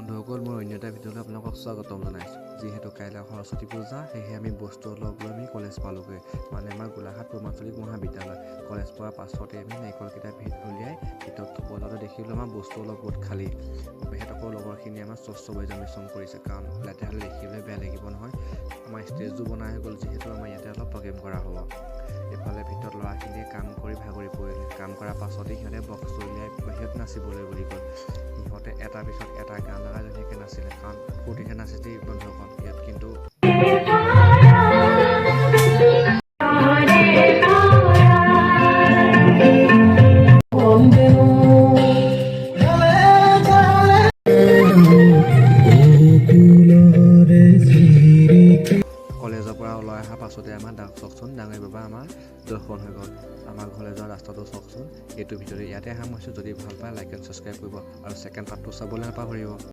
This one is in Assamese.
বন্ধুসকল মোৰ অন্য এটা ভিডিঅ'লৈ আপোনালোকক স্বাগতম জনাইছোঁ। যিহেতু কাইলৈ সৰস্বতী পূজা, সেয়েহে আমি বস্তু অলপ লৈ আমি কলেজ পালোগৈ, মানে আমাৰ গোলাঘাট পূৰ্বাঞ্চলিক মহাবিদ্যালয়। কলেজ পোৱাৰ পাছতে আমি নাৰিকলকেইটা উলিয়াই ভিতৰত থবলৈ দেখিলোঁ আমাৰ বস্তু অলপ বহুত খালী। সিহঁতকৰ লগৰখিনি আমাৰ স্বচ্ছ মিছন কৰিছে, কাৰণ লেতেৰা হ'লে দেখিবলৈ বেয়া লাগিব নহয়। আমাৰ ষ্টেজো বনাই হৈ গ'ল, যিহেতু আমাৰ ইয়াতে অলপ প্ৰগ্ৰেম কৰা হ'ব। এইফালে ভিতৰত ল'ৰাখিনিয়ে কাম কৰি ভাগৰি পৰিলে। কাম কৰাৰ পাছতেই সিহঁতে বক্সটো উলিয়াই বাহিৰত নাচিবলৈ বুলি গ'ল। সিহঁতে এটাৰ পিছত এটা গান লগাই ধুনীয়াকৈ নাছিলে, কাৰণ ফূৰ্তিহে নাচিছে বন্ধুসকল। ইয়াত কিন্তু কলেজৰ পৰা ওলাই অহাৰ পাছতে আমাৰ চাওকচোন ডাঙৰ বাবা আমাৰ দৰ্শন হৈ গ'ল। আমাৰ ঘৰলৈ যোৱা ৰাস্তাটো চাওকচোন। এইটো ভিডিঅ'টো ইয়াতে সামৰিছোঁ। যদি ভাল পায় লাইক এণ্ড ছাবস্ক্ৰাইব কৰিব আৰু ছেকেণ্ড পাৰ্টটো চাবলৈ নাপাহৰিব।